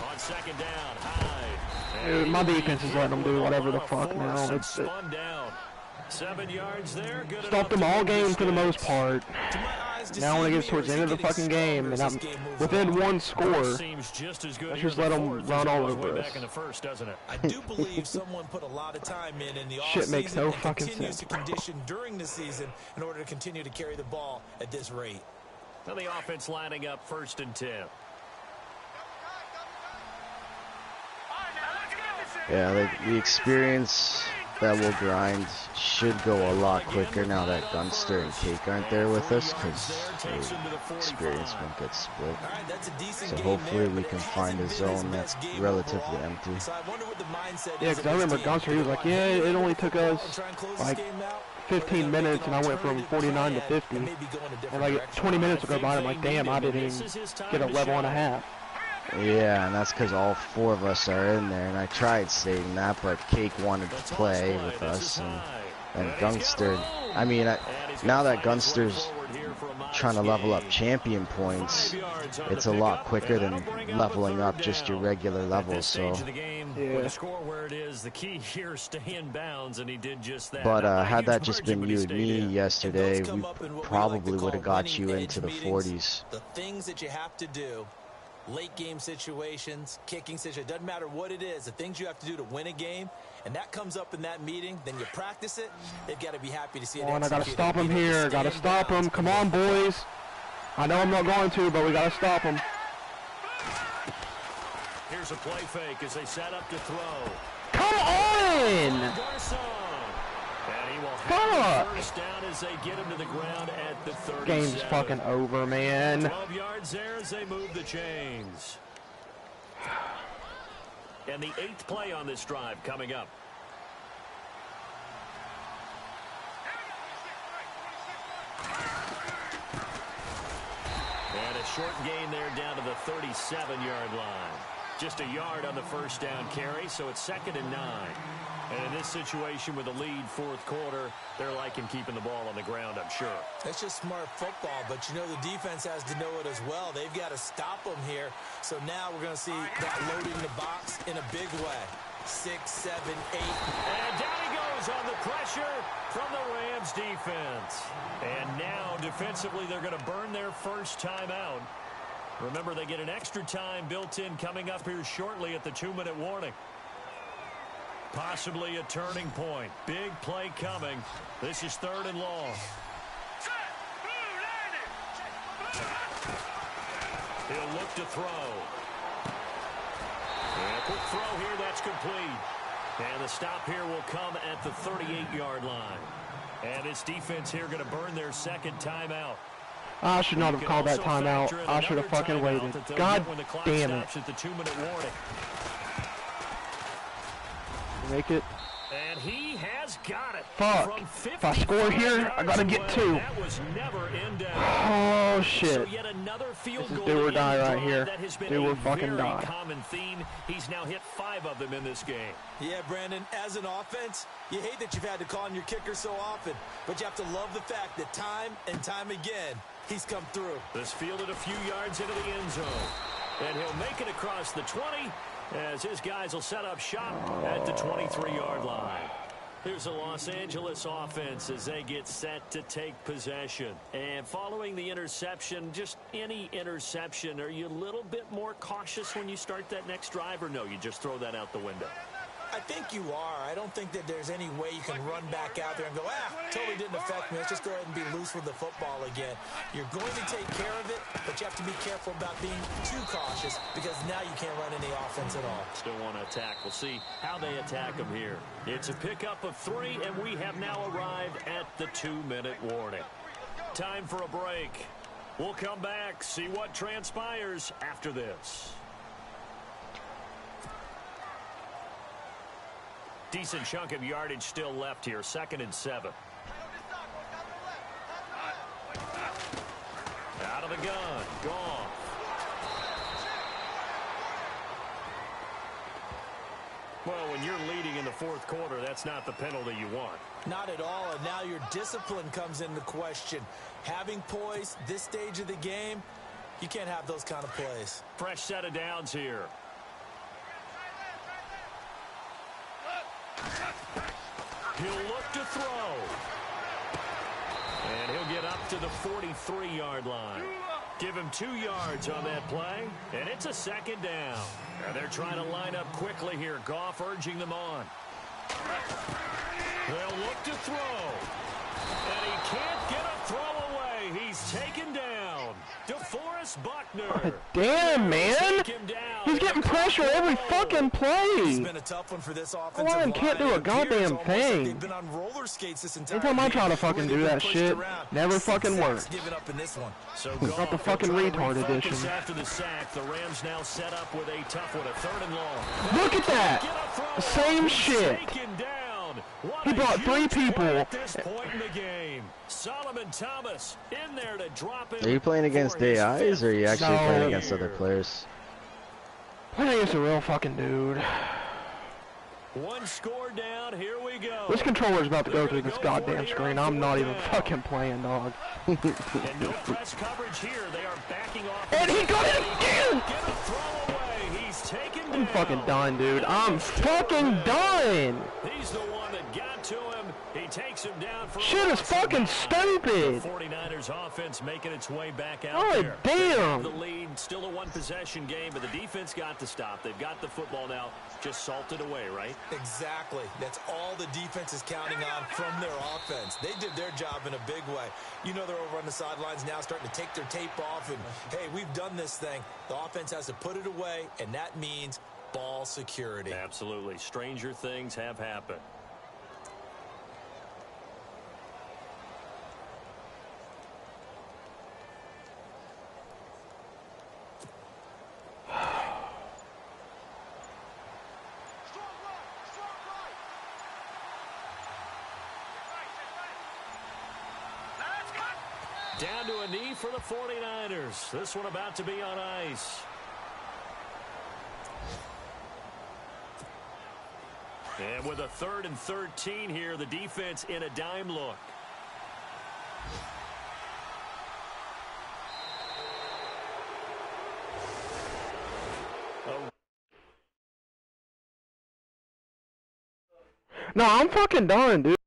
On 2nd down, Hyde. Dude, my defense is letting them do whatever the fuck now. It's spun down. 7 yards there. Good. Stopped them all game for the most part. Now when it gets towards the end of the fucking game and I'm within 1 score, let's just let them run all over us. I do believe someone put a lot of time in the Shit makes no fucking continues sense. to condition during the season in order to continue to carry the ball at this rate. Now the offense lining up 1st and 10. Yeah, the experience that will grind should go a lot quicker now that Gunster and Cake aren't there with us, because the experience won't get split. So hopefully we can find a zone that's relatively empty. Yeah, because I remember Gunster, he was like, yeah, it only took us like 15 minutes and I went from 49 to 50. And like 20 minutes would go by and I'm like, damn, I didn't even get a level and a half. Yeah, and that's because all 4 of us are in there, and I tried stating that, but Cake wanted to play with us, and Gunster, I mean, now that Gunster's trying to level up champion points, it's a lot quicker than leveling up just your regular levels, so. Yeah. But had that just been you and me yesterday, we probably would have got you into the 40s. The things that you have to do, late game situations, kicking situations, doesn't matter what it is, the things you have to do to win a game, and that comes up in that meeting, then you practice it, they've got to be happy to see it. Come on, I got to stop him here. Got to stop him. Come on, boys. I know I'm not going to, but we got to stop him. Here's a play fake as they set up to throw. Come on! And he will have the first down as they get him to the ground at the 37. Game's fucking over, man. 12 yards there as they move the chains. And the 8th play on this drive coming up. And a short gain there down to the 37-yard line. Just a yard on the first down carry, so it's 2nd and 9. And in this situation with a lead 4th quarter, they're liking keeping the ball on the ground, I'm sure. That's just smart football, but you know the defense has to know it as well. They've got to stop them here. So now we're going to see that loading the box in a big way. 6, 7, 8. And down he goes on the pressure from the Rams defense. And now defensively they're going to burn their first timeout. Remember, they get an extra time built in coming up here shortly at the 2-minute warning. Possibly a turning point. Big play coming. This is 3rd and long. He'll look to throw. And a quick throw here, that's complete. And the stop here will come at the 38-yard line. And this defense here going to burn their 2nd timeout. I should not have called that timeout. I should have fucking waited. God damn it. At the 2-minute warning. Make it. And he has got it. Fuck. If I score here, I gotta get 2. That was never in doubt. Oh shit. So yet another field This is goal do or die right here. That has been Do or a fucking very die. common theme. He's now hit 5 of them in this game. Yeah, Brandon, as an offense, you hate that you've had to call on your kicker so often, but you have to love the fact that time and time again, he's come through. This fielded a few yards into the end zone. And he'll make it across the 20 as his guys will set up shop at the 23-yard line. Here's the Los Angeles offense as they get set to take possession. And following the interception, just any interception, are you a little bit more cautious when you start that next drive, or no, you just throw that out the window? I think you are. I don't think that there's any way you can run back out there and go, totally didn't affect me. Let's just go ahead and be loose with the football again. You're going to take care of it, but you have to be careful about being too cautious because now you can't run any offense at all. Still want to attack. We'll see how they attack them here. It's a pickup of 3, and we have now arrived at the 2-minute warning. Time for a break. We'll come back, see what transpires after this. Decent chunk of yardage still left here. 2nd and 7. Out of the gun. Gone. Well, when you're leading in the 4th quarter, that's not the penalty you want. Not at all, and now your discipline comes into question. Having poise this stage of the game, you can't have those kind of plays. Fresh set of downs here. He'll look to throw. And he'll get up to the 43-yard line. Give him 2 yards on that play, and it's a 2nd down. And they're trying to line up quickly here. Goff urging them on. They'll look to throw. And he can't get a throw away. He's taken down. DeForest Buckner. Damn, man. He's getting pressure every fucking play. It's been a tough one for this offensive line. Can't do a goddamn thing. They've been on roller skates this entire Anytime I try to fucking do that shit, never fucking works. Giving up in this one. So not the fucking retard edition. After the sack, the Rams now set up with a tough one, a 3rd and long. Look at that. The same shit. He brought 3 people. At this point in the game, Solomon Thomas in there to drop him. Are you playing against AIs or are you actually playing against other players? Playing against a real fucking dude. One score down, here we go. This controller's about to go through this goddamn screen. I'm not even fucking playing, dog. And no press coverage here. They are backing off. And he got it again! Get a throw away. He's taken down. I'm fucking done, dude. I'm fucking done! He's the one that got to him. He takes him down for Shit is fucking stupid! The 49ers offense making its way back out Oh, there. damn! The lead, still a one-possession game, but the defense got to stop. They've got the football now, just salted away, right? Exactly. That's all the defense is counting on from their offense. They did their job in a big way. You know they're over on the sidelines now starting to take their tape off, and, hey, we've done this thing. The offense has to put it away, and that means ball security. Absolutely. Stranger things have happened. Down to a knee for the 49ers. This one about to be on ice. And with a 3rd and 13 here, the defense in a dime look. No, I'm fucking done, dude.